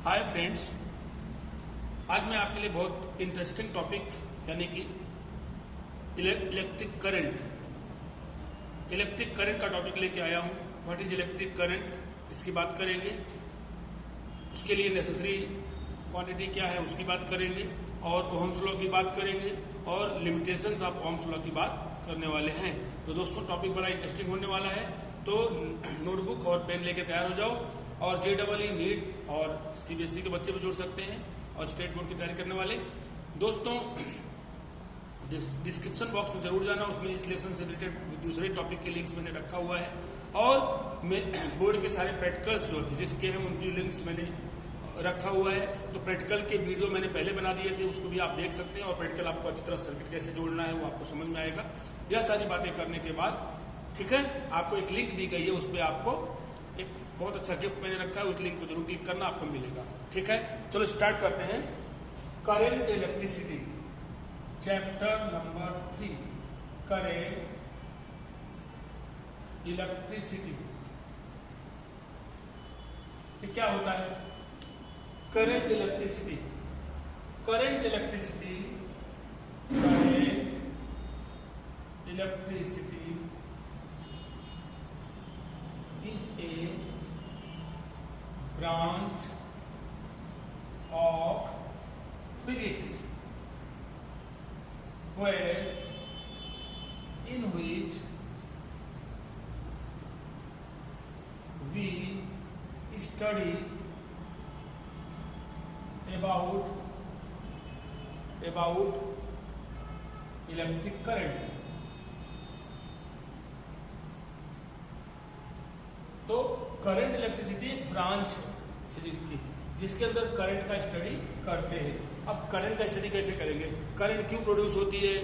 Hi friends, आज मैं आपके लिए बहुत इंटरेस्टिंग टॉपिक यानी कि इलेक्ट्रिक करंट का टॉपिक लेके आया हूँ। व्हाट इज इलेक्ट्रिक करंट, इसकी बात करेंगे। उसके लिए नेसेसरी क्वांटिटी क्या है उसकी बात करेंगे, और ओहम्स लॉ की बात करेंगे, और लिमिटेशंस ऑफ ओहम्स लॉ की बात करने वाले हैं। तो दोस्तों टॉपिक बड़ा इंटरेस्टिंग होने वाला है, तो नोटबुक और पेन लेके तैयार हो जाओ। और JEE नीट और CBSE के बच्चे भी जुड़ सकते हैं, और स्टेट बोर्ड की तैयारी करने वाले दोस्तों डिस्क्रिप्शन बॉक्स में जरूर जाना। उसमें इस लेसन से रिलेटेड दूसरे टॉपिक के लिंक्स मैंने रखा हुआ है, और मैं बोर्ड के सारे प्रैक्टिकल्स जो फिजिक्स के हैं उनकी लिंक्स मैंने रखा हुआ है। तो प्रैक्टिकल के वीडियो मैंने पहले बना दिए थे, उसको भी आप देख सकते हैं। और प्रैक्टिकल आपको अच्छी तरह सर्किट कैसे जोड़ना है वो आपको समझ में आएगा। यह सारी बातें करने के बाद ठीक है, आपको एक लिंक दी गई है, उस पर आपको एक बहुत अच्छा गिफ्ट मैंने रखा है, उस लिंक को जरूर क्लिक करना, आपको मिलेगा। ठीक है, चलो स्टार्ट करते हैं। Current electricity chapter number 3, current electricity. ये क्या होता है? Current electricity is a branch of physics in which we study about electric current। तो करंट इलेक्ट्रिसिटी एक ब्रांच है फिजिक्स की, जिसके अंदर करंट का स्टडी करते हैं। अब करंट का स्टडी कैसे करेंगे? करंट क्यों प्रोड्यूस होती है,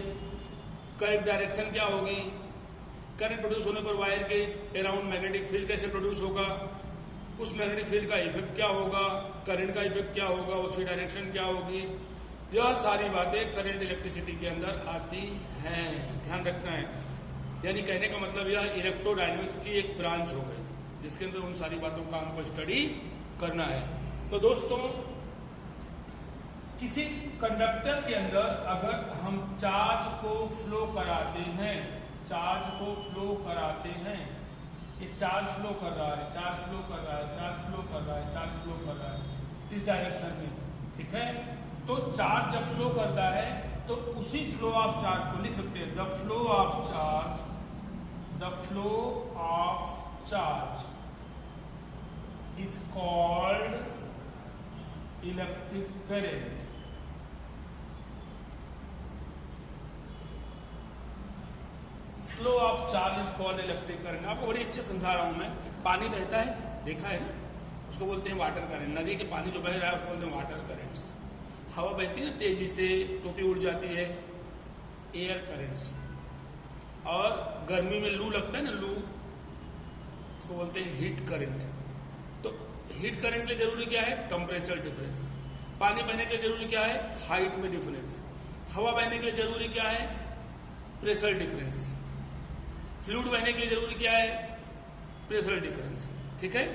करंट डायरेक्शन क्या होगी, करंट प्रोड्यूस होने पर वायर के अराउंड मैग्नेटिक फील्ड कैसे प्रोड्यूस होगा, उस मैग्नेटिक फील्ड का इफेक्ट क्या होगा, करंट का इफेक्ट क्या होगा, उसकी डायरेक्शन क्या होगी, यह सारी बातें करंट इलेक्ट्रिसिटी के अंदर आती हैं। ध्यान रखना है, यानी कहने का मतलब यह इलेक्ट्रोडायनेमिक्स की एक ब्रांच हो गई, जिसके अंदर उन सारी बातों का हमको स्टडी करना है। तो दोस्तों किसी कंडक्टर के अंदर अगर हम चार्ज को फ्लो कराते हैं, ये चार्ज फ्लो कर रहा है इस डायरेक्शन में, ठीक है। तो चार्ज जब फ्लो करता है तो उसी फ्लो ऑफ चार्ज को लिख सकते हैं, the flow of charge is called electric current। Flow of charge is called electric current. आपको बड़ी अच्छे समझा रहा हूं मैं। पानी बहता है, देखा है ना, उसको बोलते हैं वाटर करंट। नदी के पानी जो बह रहा है उसको बोलते हैं वाटर करंट्स। हवा बहती है ना तेजी से, टोपी उड़ जाती है, एयर करंट्स। और गर्मी में लू लगता है ना, लू, उसको बोलते हैं हीट करंट। तो हीट करंट के लिए जरूरी क्या है? Temperature difference. पानी बहने के लिए जरूरी क्या है? हाइट में डिफरेंस। हवा बहने के लिए जरूरी क्या है? Pressure difference. फ्लूइड बहने के लिए जरूरी क्या है? Pressure difference. ठीक है,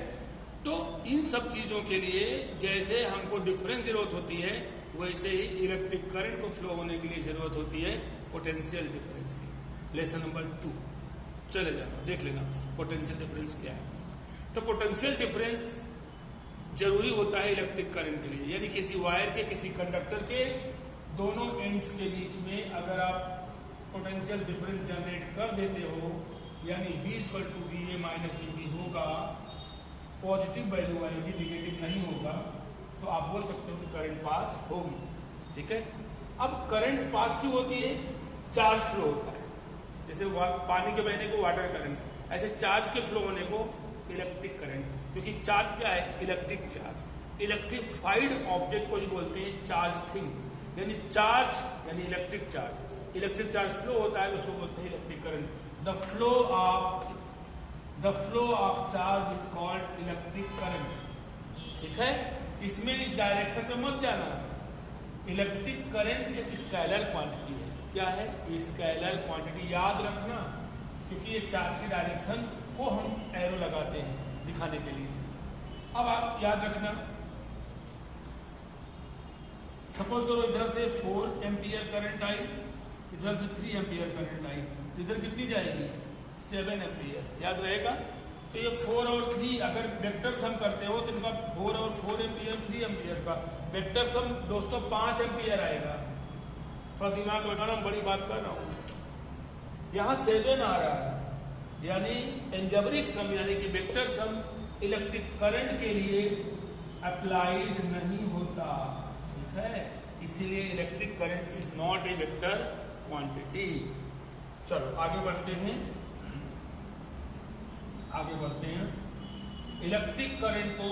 तो इन सब चीजों के लिए जैसे हमको डिफरेंस जरूरत होती है, वैसे ही इलेक्ट्रिक करंट को फ्लो होने के लिए जरूरत होती है पोटेंशियल डिफरेंस की। लेसन नंबर 2 चले जाना, देख लेना पोटेंशियल डिफरेंस क्या है। तो पोटेंशियल डिफरेंस जरूरी होता है इलेक्ट्रिक करंट के लिए, यानी किसी वायर के, किसी कंडक्टर के दोनों एंड्स के बीच में अगर आप पोटेंशियल डिफरेंस जनरेट कर देते हो, यानी V = VA - VB होगा, पॉजिटिव वैल्यू आएगी, निगेटिव नहीं होगा, तो आप बोल सकते हो कि करंट पास होगी। ठीक है, अब करंट पास क्यों होती है? चार्ज फ्लो होता है। जैसे पानी के बहने को वाटर करंट, ऐसे चार्ज के फ्लो होने को इलेक्ट्रिक करंट, क्योंकि चार्ज क्या है? Electric charge. इलेक्ट्रिफाइड ऑब्जेक्ट को ही बोलते हैं चार्ज थिंग, यानी चार्ज यानी electric charge. Electric charge flow होता है, उसको बोलते हैं electric current. The flow of charge is called electric current. ठीक है, इसमें इस डायरेक्शन में मत जाना। इलेक्ट्रिक करंट एक स्केलर क्वांटिटी है। क्या है? स्केलर क्वांटिटी, याद रखना, क्योंकि ये चार्ज की डायरेक्शन को हम एरो लगाते हैं दिखाने के लिए। अब आप याद रखना सपोज करो इधर से 4 एम्पियर करंट आई, इधर से 3 एम्पियर करंट आई, तो इधर कितनी जाएगी 7 एम्पियर, याद रहेगा। तो ये 4 और 3 अगर वेक्टर सम करते हो तो इनका 4 और 4 एम्पियर 3 एम्पियर का वेक्टर सम दोस्तों 5 एम्पियर आएगा। थोड़ा दिमाग लगाना, बड़ी बात कर रहा हूँ। यहाँ 7 आ रहा है, यानी एल्जेब्रिक सम यानी कि वेक्टर सम इलेक्ट्रिक करंट के लिए अप्लाइड नहीं होता, ठीक है। इसीलिए electric current is not a vector quantity. चलो आगे बढ़ते हैं, इलेक्ट्रिक करंट को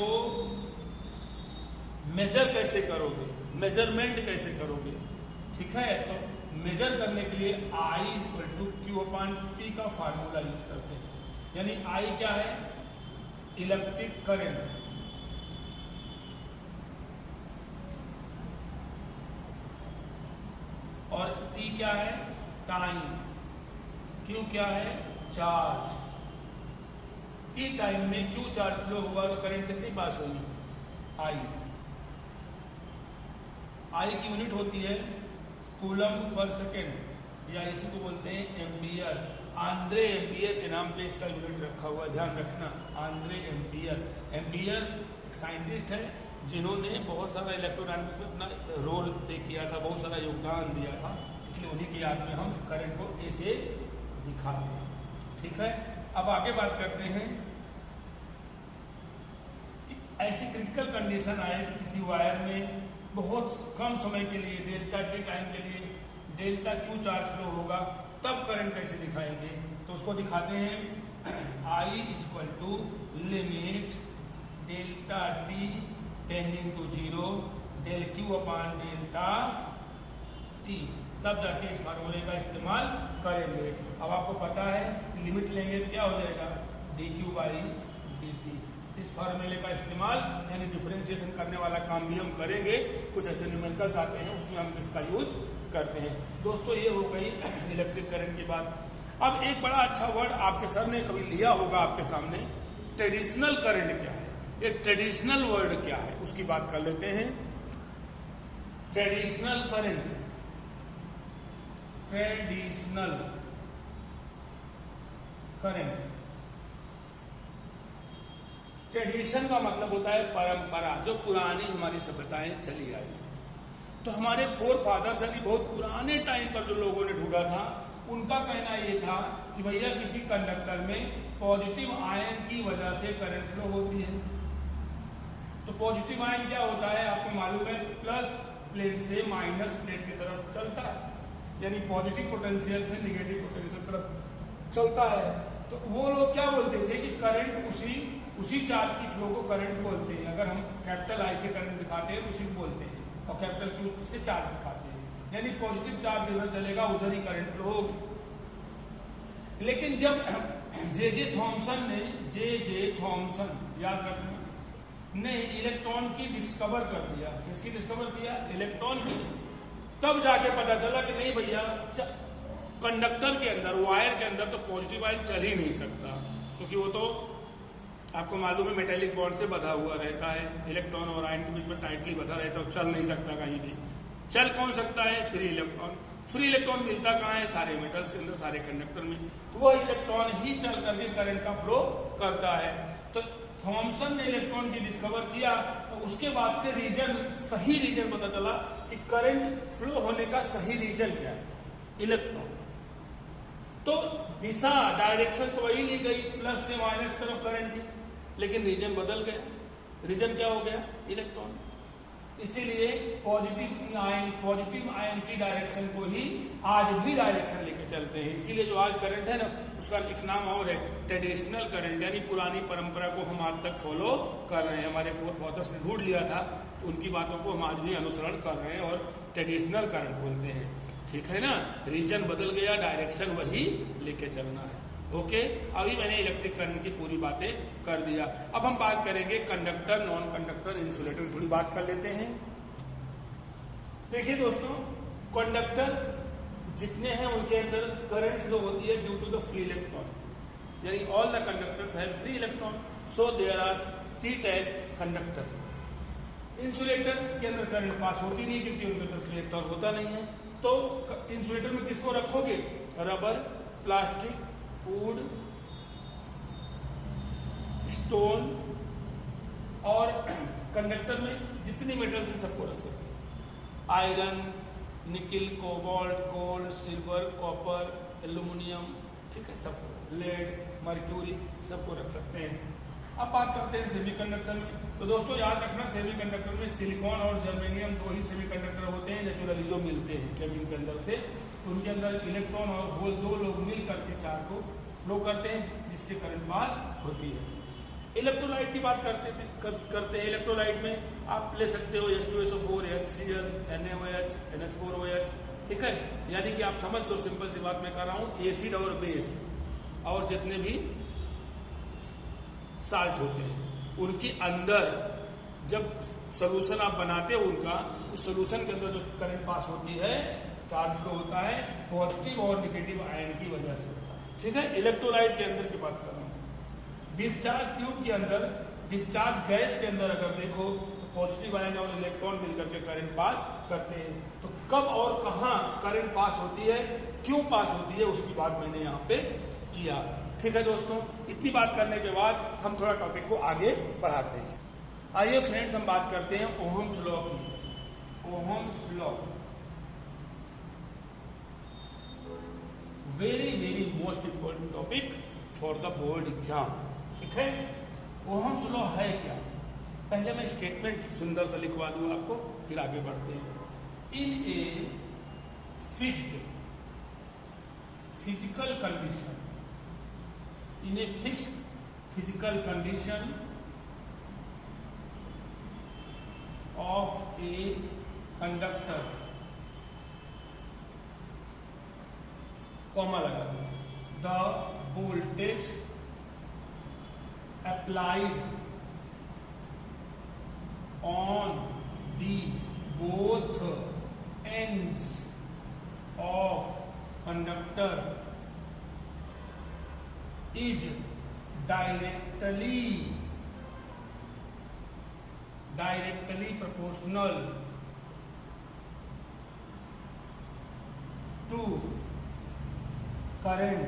मेजर कैसे करोगे, मेजरमेंट कैसे करोगे, ठीक है। तो मेजर करने के लिए I = Q/T का फार्मूला यूज करते हैं, यानी I क्या है, इलेक्ट्रिक करंट, और T क्या है, टाइम, Q क्या है, चार्ज। T टाइम में Q चार्ज फ्लो हुआ तो करंट कितनी पास होगी, I की यूनिट होती है कूलम पर सेकेंड, या इसी को बोलते हैं एम्पियर। आंद्रे एम्पियर के नाम पे इसका यूनिट रखा हुआ, ध्यान रखना, आंद्रे एम्पियर। एम्पियर एक साइंटिस्ट है जिन्होंने बहुत सारा इलेक्ट्रोडायनामिक्स में अपना रोल प्ले किया था, बहुत सारा योगदान दिया था, इसलिए उन्हीं की याद में हम करंट को ऐसे दिखाते हैं, ठीक है। अब आगे बात करते हैं कि ऐसी क्रिटिकल कंडीशन आए कि किसी वायर में बहुत कम समय के लिए डेल्टा टी टाइम के लिए डेल्टा क्यू चार्ज फ्लो होगा, तब करंट कैसे दिखाएंगे। तो उसको दिखाते हैं I = limit delta T tending to 0 del Q/डेल्टा टी, तब जाके इस फार्मूले का इस्तेमाल करेंगे। अब आपको पता है लिमिट लेंगे तो क्या हो जाएगा, dQ/dt। इस फार्मूले का इस्तेमाल यानी डिफरेंशिएशन करने वाला काम भी हम करेंगे, कुछ ऐसे न्यूमेरिकल्स आते हैं उसमें हम इसका यूज करते हैं। दोस्तों ये हो गई इलेक्ट्रिक करंट की बात। अब एक बड़ा अच्छा वर्ड आपके सर ने कभी लिया होगा आपके सामने, ट्रेडिशनल करंट क्या है, ये ट्रेडिशनल वर्ड क्या है उसकी बात कर लेते हैं। Traditional current, traditional current, tradition का मतलब होता है परंपरा, जो पुरानी हमारी सभ्यताएं चली आई। तो हमारे फोर फादर्स यानी बहुत पुराने टाइम पर जो लोगों ने ढूंढा था, उनका कहना ये था कि भैया किसी कंडक्टर में पॉजिटिव आयन की वजह से करंट फ्लो होती है। तो पॉजिटिव आयन क्या होता है आपको मालूम है, प्लस प्लेट से माइनस प्लेट की तरफ चलता है, यानी पॉजिटिव पोटेंशियल से निगेटिव पोटेंशियल तरफ चलता है। तो वो लोग क्या बोलते थे कि करंट उसी चार्ज की फ्लो को करंट बोलते हैं। अगर हम कैपिटल आई से करंट दिखाते हैं तो उसी को बोलते हैं, और कैपिटल क्यू से चार्ज दिखाते हैं, यानी पॉजिटिव चार्ज जिधर चलेगा उधर ही करंट फ्लो होगी। लेकिन जब जे थॉमसन याद रखना ने इलेक्ट्रॉन की डिस्कवर कर दिया, किसकी डिस्कवर किया, इलेक्ट्रॉन की, तब जाके पता चला कि नहीं भैया कंडक्टर के अंदर, वायर के अंदर तो पॉजिटिव आयन चल ही नहीं सकता, क्योंकि वो तो आपको मालूम है मेटेलिक बॉन्ड से बंधा हुआ रहता है, इलेक्ट्रॉन और आयन के बीच में टाइटली बंधा रहता है, चल नहीं सकता कहीं भी। चल कौन सकता है, फ्री इलेक्ट्रॉन। फ्री इलेक्ट्रॉन मिलता कहाँ है, सारे मेटल्स के अंदर, सारे कंडक्टर में, तो वह इलेक्ट्रॉन ही चल करके करंट का फ्लो करता है। तो थॉमसन ने इलेक्ट्रॉन की डिस्कवर किया, तो उसके बाद से सही रीजन पता चला कि करंट फ्लो होने का सही रीजन क्या है, इलेक्ट्रॉन। तो दिशा, डायरेक्शन तो वही ली गई, प्लस से माइनस तरफ करंट की, लेकिन रीजन बदल गया। रीजन क्या हो गया, इलेक्ट्रॉन। इसीलिए पॉजिटिव आयन की डायरेक्शन को ही आज भी डायरेक्शन लेके चलते हैं। इसीलिए जो आज करंट है ना, उसका एक नाम और है ट्रेडिशनल करंट, यानी पुरानी परंपरा को हम आज तक फॉलो कर रहे हैं। हमारे फोर फादर्स ने ढूंढ लिया था, तो उनकी बातों को हम आज भी अनुसरण कर रहे हैं और ट्रेडिशनल करंट बोलते हैं, ठीक है ना। रीजन बदल गया, डायरेक्शन वही लेके चलना है। ओके, अभी मैंने इलेक्ट्रिक करंट की पूरी बातें कर दिया। अब हम बात करेंगे कंडक्टर, नॉन कंडक्टर, इंसुलेटर, थोड़ी बात कर लेते हैं। देखिए दोस्तों, कंडक्टर जितने हैं उनके अंदर करंट फ्लो होती है due to the free electron, यानी all the conductors have free electron, so there are treat as conductor. Insulator के अंदर करंट पास होती नहीं क्योंकि उनके अंदर फ्लैट टॉर्क होता नहीं है। तो इंसुलेटर में किसको रखोगे? रबर, प्लास्टिक, वुड, स्टोन, और कंडक्टर में जितनी मेटल से सबको रख सकते हैं। Iron, nickel, cobalt, gold, silver, copper, aluminium, ठीक है, सब, लेड, मर्क्यूरी, सबको रख सकते हैं। अब बात करते हैं सेमीकंडक्टर में। तो दोस्तों याद रखना, सेमीकंडक्टर में सिलिकॉन और जर्मेनियम दो ही सेमीकंडक्टर होते हैं नेचुरली जो मिलते हैं जमीन के अंदर से। उनके अंदर इलेक्ट्रॉन और होल दो लोग मिल करके चार्ज को फ्लो करते हैं जिससे करंट पास होती है। इलेक्ट्रोलाइट की बात करते हैं। इलेक्ट्रोलाइट में आप ले सकते हो H2SO4, HCl, NaOH, NH4OH, ठीक है। यानी कि आप समझ लो, सिंपल सी बात मैं कर रहा हूं, एसिड और बेस और जितने भी साल्ट होते हैं उनके अंदर जब सोल्यूशन आप बनाते हो उनका, उस सोल्यूशन के अंदर जो करंट पास होती है, चार्ज फ्लो होता है, पॉजिटिव और नेगेटिव आयन की वजह से होता है, ठीक है। इलेक्ट्रोलाइट के अंदर की बात कर रहा हूं। डिस्चार्ज ट्यूब के अंदर, डिस्चार्ज गैस के अंदर अगर देखो तो पॉजिटिव आयन और इलेक्ट्रॉन मिलकर के करंट पास करते हैं। तो कब और कहां करंट पास होती है, क्यों पास होती है, उसकी बात मैंने यहाँ पे किया, ठीक है दोस्तों। इतनी बात करने के बाद हम थोड़ा टॉपिक को आगे बढ़ाते हैं। आइए फ्रेंड्स, हम बात करते हैं ओहम्स लॉ की। Ohm's law very very most important topic for the board exam, ठीक है। ओहम्स लॉ है क्या? पहले मैं स्टेटमेंट सुंदर सा लिखवा दूं आपको, फिर आगे बढ़ते हैं। In a fixed physical condition, in a fixed physical condition of a conductor, comma लगा दो, the voltage applied on the both ends of conductor is directly proportional to current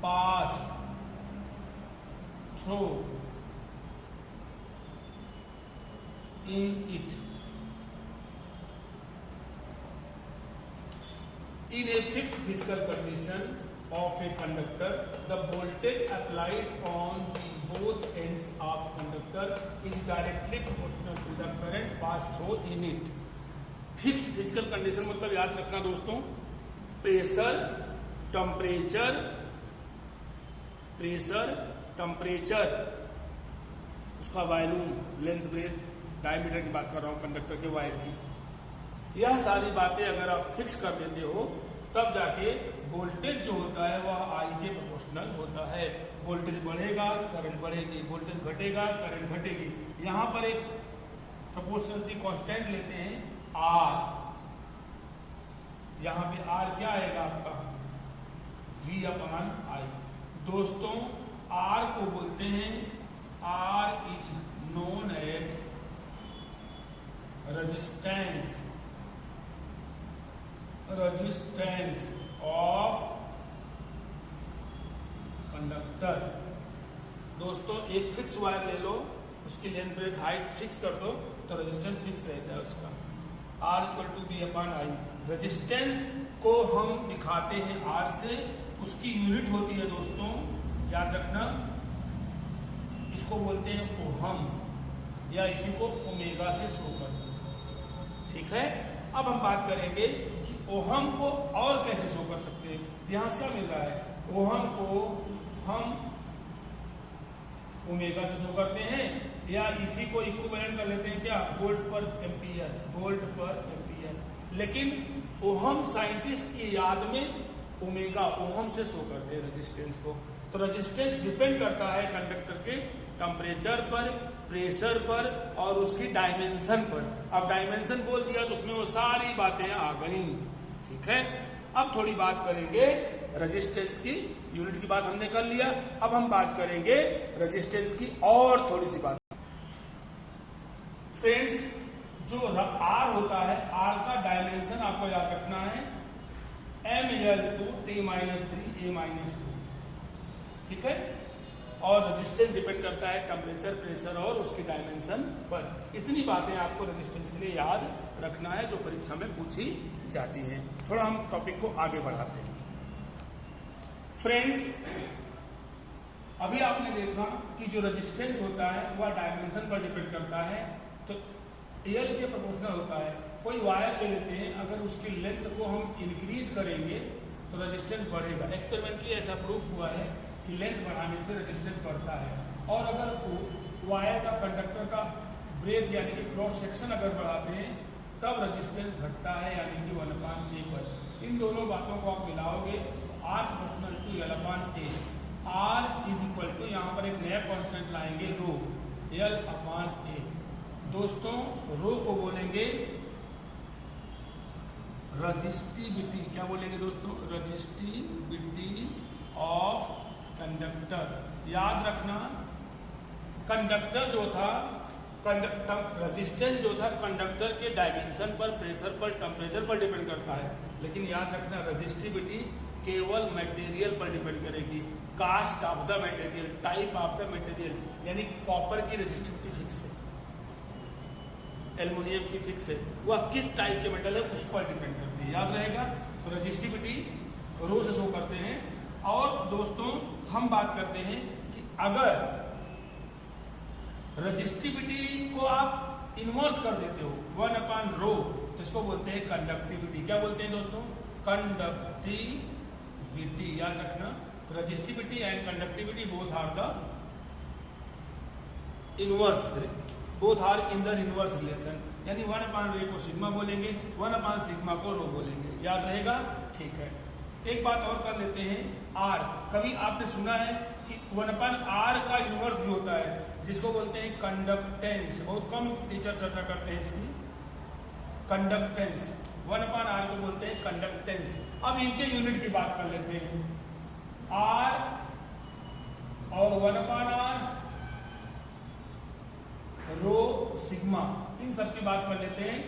passed through in it. In a fixed physical condition of a conductor, the voltage applied on the both ends of conductor is directly proportional to the current passed through in it. Fixed physical condition मतलब याद रखना दोस्तों, pressure, temperature, उसका volume, length, breath, diameter की बात कर रहा हूं कंडक्टर के वायर की। यह सारी बातें अगर आप फिक्स कर देते हो तब जाके वोल्टेज जो होता है वह आई के प्रोपोर्शनल होता है। वोल्टेज बढ़ेगा करंट बढ़ेगी, वोल्टेज घटेगा करंट घटेगी। यहां पर एक प्रोपोर्शनलिटी कांस्टेंट लेते हैं आर, यहां पे आर क्या आएगा आपका? V upon I. दोस्तों आर को बोलते हैं, R is known as resistance of conductor. दोस्तों एक फिक्स वायर ले लो, उसकी लेंथ ब्रेथ हाइट फिक्स कर दो तो रेजिस्टेंस फिक्स रहता है उसका। R equal to B upon I. Resistance को हम दिखाते हैं R से, उसकी यूनिट होती है दोस्तों, याद रखना, इसको बोलते हैं ओहम या इसी को ओमेगा से शो करते हैं, ठीक है। अब हम बात करेंगे कि ओहम को और कैसे शो कर सकते हैं। यहां से क्या मिल रहा है? ओहम को हम ओमेगा से शो करते हैं या इसी को इक्विवेलेंट कर लेते हैं क्या? वोल्ट पर एम्पियर। लेकिन ओहम साइंटिस्ट की याद में ओमेगा ओहम से शो करते हैं रेजिस्टेंस को। तो रेजिस्टेंस डिपेंड करता है कंडक्टर के टेम्परेचर पर, प्रेशर पर और उसकी डायमेंशन पर। अब डायमेंशन बोल दिया तो उसमें वो सारी बातें आ गई, ठीक है। अब थोड़ी बात करेंगे रेजिस्टेंस की, यूनिट की बात हमने कर लिया। अब हम बात करेंगे रेजिस्टेंस की और थोड़ी सी बात। फ्रेंड्स, जो आर होता है, आर का डायमेंशन आपको याद रखना है ml/T-3A-2, ठीक है। और रेजिस्टेंस डिपेंड करता है टेम्परेचर, प्रेशर और उसकी डायमेंशन पर। इतनी बातें आपको रेजिस्टेंस के लिए याद रखना है जो परीक्षा में पूछी जाती हैं। थोड़ा हम टॉपिक को आगे बढ़ाते हैं। फ्रेंड्स, अभी आपने देखा कि जो रेजिस्टेंस होता है वह डायमेंशन पर डिपेंड करता है, तो एल के प्रोपोर्शनल होता है। कोई वायर ले लेते हैं, अगर उसकी लेंथ को हम इंक्रीज करेंगे तो रेजिस्टेंस बढ़ेगा। एक्सपेरिमेंटली ऐसा प्रूफ हुआ है कि लेंथ बढ़ाने से रेजिस्टेंस बढ़ता है। और अगर वायर का, कंडक्टर का ब्रेथ यानी कि क्रॉस सेक्शन अगर बढ़ाते हैं तब रेजिस्टेंस घटता है, यानी कि 1/A पर। इन दोनों बातों को आप मिलाओगे, R proportional to L/A। R is equal to, यहाँ पर एक नया कॉन्स्टेंट लाएंगे, रो, L/A। दोस्तों, रो को बोलेंगे रजिस्टिविटी। क्या बोलेंगे दोस्तों? Resistivity of conductor. याद रखना, कंडक्टर जो था, रेजिस्टेंस जो था कंडक्टर के डायमेंशन पर, प्रेशर पर, टेम्परेचर पर डिपेंड करता है। लेकिन याद रखना, रजिस्टिविटी केवल मटेरियल पर डिपेंड करेगी। Cast of the material, type of the material, यानी कॉपर की रेजिस्टिविटी फिक्स है, एल्युमिनियम की फिक्स है, वह किस टाइप के मेटल है उस पर डिपेंड करती है। याद रहेगा। तो रेजिस्टिविटी रो से शो करते हैं। और दोस्तों, हम बात करते हैं कि अगर रेजिस्टिविटी को आप इन्वर्स कर देते हो 1/रो, तो इसको बोलते हैं कंडक्टिविटी। क्या बोलते हैं दोस्तों? कंडक्टिविटी। याद रखना, resistivity and conductivity both are the inverse, both are in the inverse relation. यानी 1/रो को सिग्मा बोलेंगे, 1/सिग्मा को रो बोलेंगे। याद रहेगा? ठीक है। एक बात और कर लेते हैं, आर। कभी आपने सुना है कि 1/R का इनवर्स भी होता है, जिसको बोलते हैं कंडक्टेंस। बहुत कम टीचर चर्चा करते हैं इसकी। कंडक्टेंस, 1/R को बोलते हैं कंडक्टेंस। अब इनके यूनिट की बात कर लेते हैं। R और 1/R, रो, सिग्मा, इन सब की बात कर लेते हैं।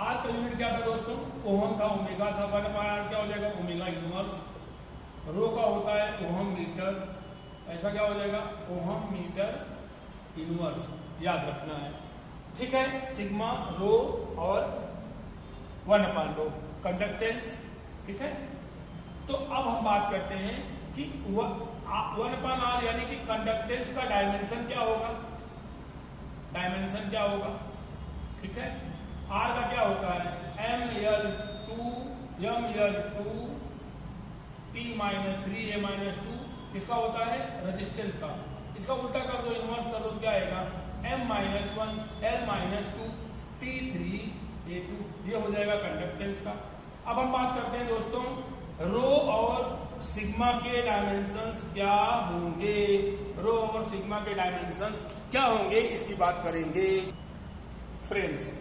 R का यूनिट क्या था दोस्तों? ओहम था, ओमेगा था। 1/R क्या हो जाएगा? Omega inverse. रो का होता है ओहम मीटर, ऐसा क्या हो जाएगा? Ohm metre inverse. याद रखना है, ठीक है। सिग्मा, रो और 1/रो कंडक्टेंस, ठीक है। तो अब हम बात करते हैं कि 1/R यानी कि कंडक्टेंस का डायमेंशन क्या होगा? डायमेंशन क्या होगा? ठीक है। R का क्या होता है? ml/2 P-3A-2। किसका होता है? रेजिस्टेंस का। इसका उल्टा कर दो, इनवर्स कर दो, क्या आएगा? m-1 L-2 T3A2। ये हो जाएगा कंडक्टेंस का। अब हम बात करते हैं दोस्तों, रो और सिग्मा के डायमेंशंस क्या होंगे? रो और सिग्मा के डायमेंशंस क्या होंगे, इसकी बात करेंगे। फ्रेंड्स,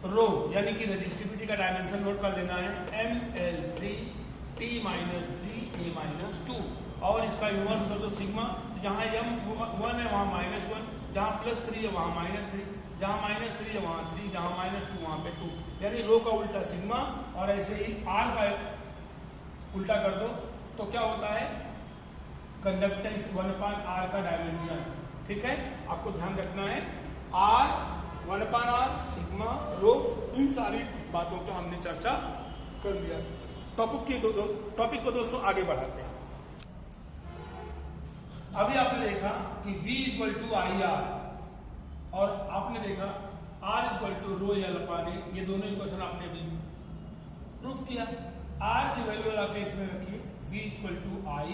रो यानी कि रेजिस्टिविटी का डायमेंशन नोट कर लेना है, ml/T-3A-2। और इसका इनवर्स कर दो सिग्मा। जहां m1 है वहां -1, जहां +3 है वहां -3, जहां -3 है वहां 3, जहां -2 वहां पे 2। यानी रो का उल्टा सिग्मा, और ऐसे ही R का उल्टा कर दो तो क्या होता है? कंडक्टेंस 1/R का डायमेंशन। ठीक है, आपको ध्यान रखना है। R, 1/R, सिग्मा, रो, इन सारी बातों का हमने चर्चा कर लिया। टॉपिक को दोस्तों आगे बढ़ाते हैं। अभी आपने देखा कि V = IR, और आपने देखा R = ρL/A। ये दोनों इक्वेशन आपने भी प्रूफ किया। R की वैल्यू लाके इसमें रखिए, V = I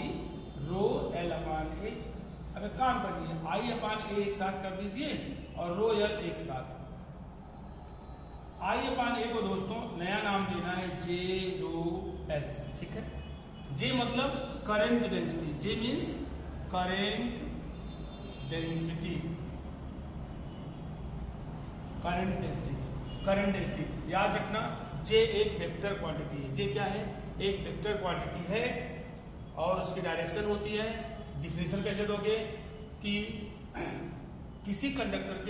ρL/A। अब एक काम करिए, I/A एक साथ कर दीजिए और ρL एक साथ। I/A को दोस्तों नया नाम देना है J-ρL। ठीक है, J मतलब current density, J means current density, current density. याद रखना, J एक वेक्टर क्वांटिटी है। J क्या है? एक वेक्टर क्वांटिटी है और उसकी डायरेक्शन होती है। डिफिनेशन कैसे दोगे कि किसी कंडक्टर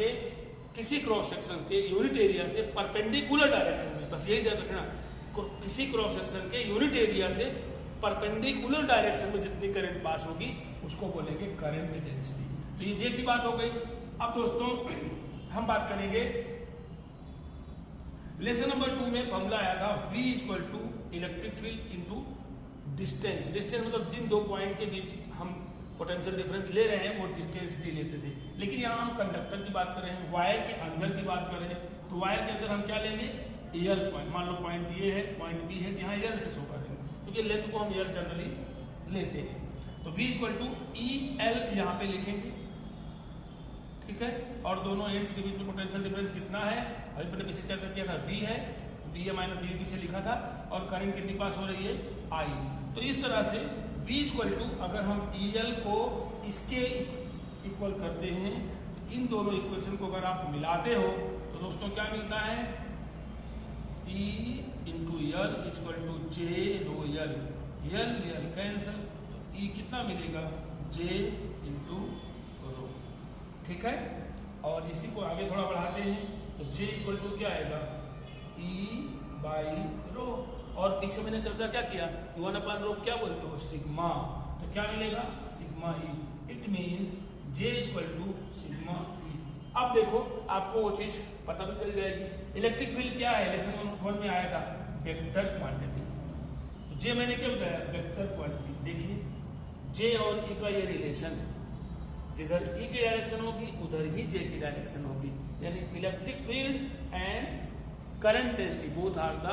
किसी क्रॉस सेक्शन के यूनिट एरिया से परपेंडिकुलर डायरेक्शन में, बस यही याद रखना, किसी क्रॉस सेक्शन के यूनिट एरिया से परपेंडिकुलर डायरेक्शन में जितनी करंट पास होगी उसको बोलेंगे करंट डेंसिटी। तो ये जे की बात हो गई। अब दोस्तों हम बात करेंगे लेसन नंबर 2 में फॉर्मूला आया था V equal to electric field into distance. Distance मतलब जिन दो पॉइंट के बीच हम पोटेंशियल डिफरेंस ले रहे हैं वो डिस्टेंस डी लेते थे, लेकिन यहाँ हम कंडक्टर की बात कर रहे हैं, वायर के अंदर की बात कर रहे हैं। तो वायर के अंदर हम क्या लेंगे, एल पॉइंट। मान लो पॉइंट ए है, पॉइंट बी है, यहाँ एल से शो करेंगे क्योंकि लेंथ को हम एल जनरली लेते हैं। तो V equal to E L यहाँ पे लिखेंगे, ठीक है। और दोनों एंड्स के बीच में पोटेंशियल डिफरेंस कितना है, अभी मैंने पीछे चर्चा किया था, V है, V है माइनस बी से लिखा था, और करंट कितनी पास हो रही है, I। तो इस तरह से V इक्वल टू अगर हम EL को इसके इक्वल करते हैं तो इन दोनों इक्वेशन को अगर आप मिलाते हो तो दोस्तों क्या मिलता है, E into L equal to J rho L, L cancel, तो E कितना मिलेगा, J इंटू रो, ठीक है। और इसी को आगे थोड़ा बढ़ाते हैं तो J इक्वल टू क्या आएगा, E बाई रो। और पीछे मैंने चर्चा क्या किया कि 1 रो क्या बोलते हो, सिग्मा। तो क्या मिलेगा, sigma E. It means J equal to sigma E. अब देखो आपको वो चीज पता भी चल जाएगी। इलेक्ट्रिक फील्ड क्या है, लेसन 1 में आया था, वेक्टर क्वांटिटी। तो J मैंने क्या बताया, वेक्टर क्वांटिटी। देखिए J और E का ये रिलेशन है, जिधर E की डायरेक्शन होगी उधर ही J की डायरेक्शन होगी, यानी electric field and current density both are the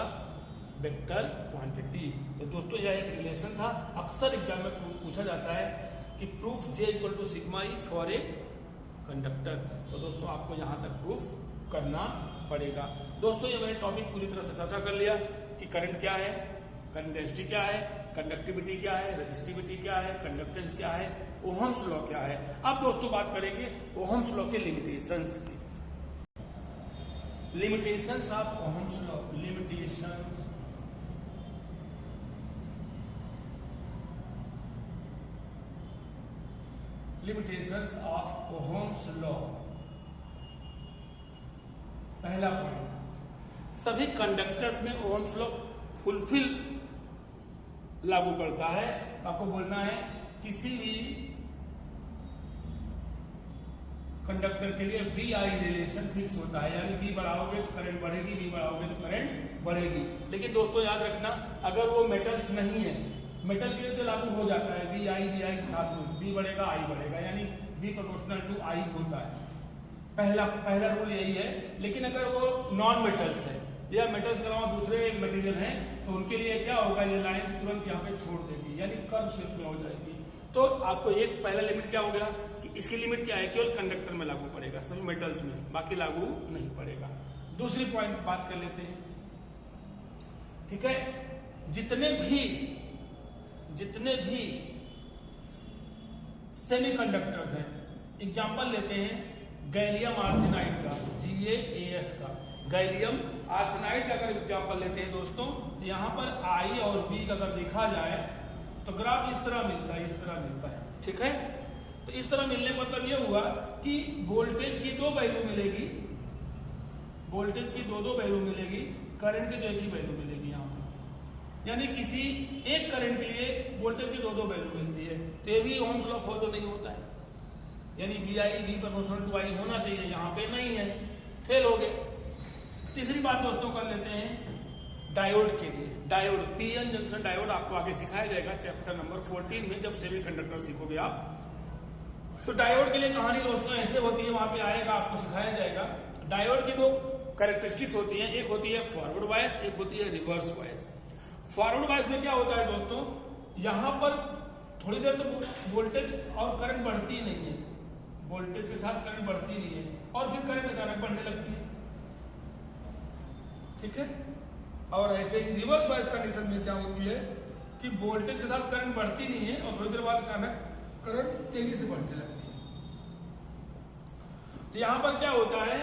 vector quantity. तो दोस्तों यह एक रिलेशन था, अक्सर एग्जाम में पूछा जाता है कि proof J equal to sigma E for a conductor. तो दोस्तों आपको यहां तक प्रूफ करना पड़ेगा। दोस्तों ये मैंने टॉपिक पूरी तरह से चर्चा कर लिया कि करंट क्या है, करंट डेंसिटी क्या है, कंडक्टिविटी क्या है, रेजिस्टिविटी क्या है, कंडक्टेंस क्या है, ओहम्स लॉ क्या है। अब दोस्तों बात करेंगे ओहम्स लॉ के लिमिटेशंस की। Limitations of Ohm's law, limitations of Ohm's law. पहला पॉइंट, सभी कंडक्टर्स में ओहम्स लॉ फुलफिल लागू पड़ता है। आपको बोलना है किसी भी कंडक्टर के लिए वी आई रिलेशन फिक्स होता है, यानी V बढ़ाओगे तो करंट बढ़ेगी, V बढ़ाओगे तो करंट बढ़ेगी। लेकिन दोस्तों याद रखना, अगर वो मेटल्स नहीं है, मेटल के लिए तो लागू हो जाता है वी आई के साथ में, V बढ़ेगा I बढ़ेगा, यानी V प्रोपोर्शनल टू I होता है। पहला रूल यही है। लेकिन अगर वो नॉन मेटल्स है या मेटल्स के अलावा दूसरे मटेरियल हैं तो उनके लिए क्या होगा, ये लाइन तुरंत यहाँ पे छोड़ देगी, यानी कर्व शेप में हो जाएगी। तो आपको एक पहला लिमिट क्या हो गया कि इसकी लिमिट क्या है, केवल कंडक्टर में लागू पड़ेगा, सभी मेटल्स में, बाकी लागू नहीं पड़ेगा। दूसरी पॉइंट बात कर लेते हैं, ठीक है। जितने भी सेमीकंडक्टर्स हैं, एग्जांपल लेते हैं गैलियम आर्सेनाइड का, GaAs का, गैलियम आर्सेनाइड का अगर एग्जांपल लेते हैं दोस्तों, तो यहाँ पर I और B का अगर देखा जाए तो ग्राफ इस तरह मिलता है, ठीक है। तो इस तरह मिलने का मतलब ये हुआ कि वोल्टेज की दो वैल्यू मिलेगी, वोल्टेज की दो वैल्यू मिलेगी, करंट की तो एक ही वैल्यू मिलेगी यहाँ पर, यानी किसी एक करंट के लिए वोल्टेज की दो वैल्यू मिलती है। तो ये भी ओहम्स लॉ फॉलो नहीं होता है, यानी V प्रोपोर्शनल टू I होना चाहिए, यहाँ पे नहीं है, फेल हो गए। तीसरी बात दोस्तों कर लेते हैं डायोड के लिए। डायोड, PN जंक्शन डायोड आपको आगे सिखाया जाएगा चैप्टर नंबर 14 में, जब सेमीकंडक्टर सीखोगे आप। तो डायोड के लिए कहानी दोस्तों ऐसे होती है, वहां पे आएगा, आपको सिखाया जाएगा। डायोड की दो कैरेक्टरिस्टिक्स होती हैं, एक होती है फॉरवर्ड बायस, एक होती है रिवर्स बायस। फॉरवर्ड बायस में क्या होता है दोस्तों, यहां पर थोड़ी देर तो वोल्टेज और करंट बढ़ती ही नहीं है, वोल्टेज के साथ करंट बढ़ती नहीं है, और फिर करंट अचानक बढ़ने लगती है, ठीक है। और ऐसे ही रिवर्स बायस कंडीशन में क्या होती है कि वोल्टेज के साथ करंट बढ़ती नहीं है और थोड़ी देर बाद अचानक करंट तेजी से बढ़ने लगती है। तो यहां पर क्या होता है,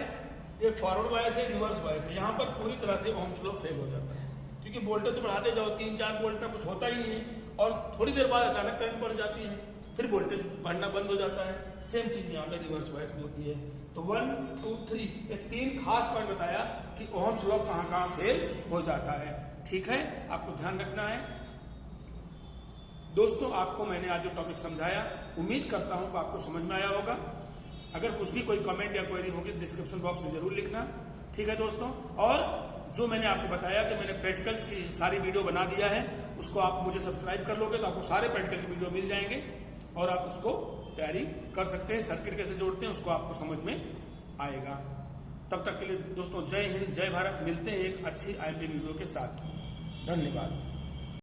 ये फॉरवर्ड बायस है, रिवर्स बायस है, यहां पर पूरी तरह से ओहम्स लॉ फेल हो जाता है, क्योंकि वोल्टेज तो बढ़ाते जाओ, 3-4 वोल्ट का कुछ होता ही नहीं है, और थोड़ी देर बाद अचानक करंट बढ़ जाती है। फिर वोल्टेज बढ़ना बंद हो जाता है। सेम चीज यहाँ पे रिवर्स बायस में होती है। तो 1, 2, 3 ये 3 खास पॉइंट बताया कि ओहम्स लॉ कहाँ कहाँ फेल हो जाता है। ठीक है, आपको ध्यान रखना है। दोस्तों, आपको मैंने आज जो टॉपिक समझाया, उम्मीद करता हूं कि आपको समझ में आया होगा। अगर कुछ भी कोई कमेंट या क्वेरी होगी डिस्क्रिप्शन बॉक्स में जरूर लिखना। ठीक है दोस्तों, और जो मैंने आपको बताया कि मैंने प्रैक्टिकल्स की सारी वीडियो बना दिया है, उसको आप मुझे सब्सक्राइब कर लोगे तो आपको सारे प्रैक्टिकल की वीडियो मिल जाएंगे और आप उसको तैयारी कर सकते हैं। सर्किट कैसे जोड़ते हैं उसको आपको समझ में आएगा। तब तक के लिए दोस्तों, जय हिंद, जय भारत। मिलते हैं एक अच्छी IMP वीडियो के साथ। धन्यवाद।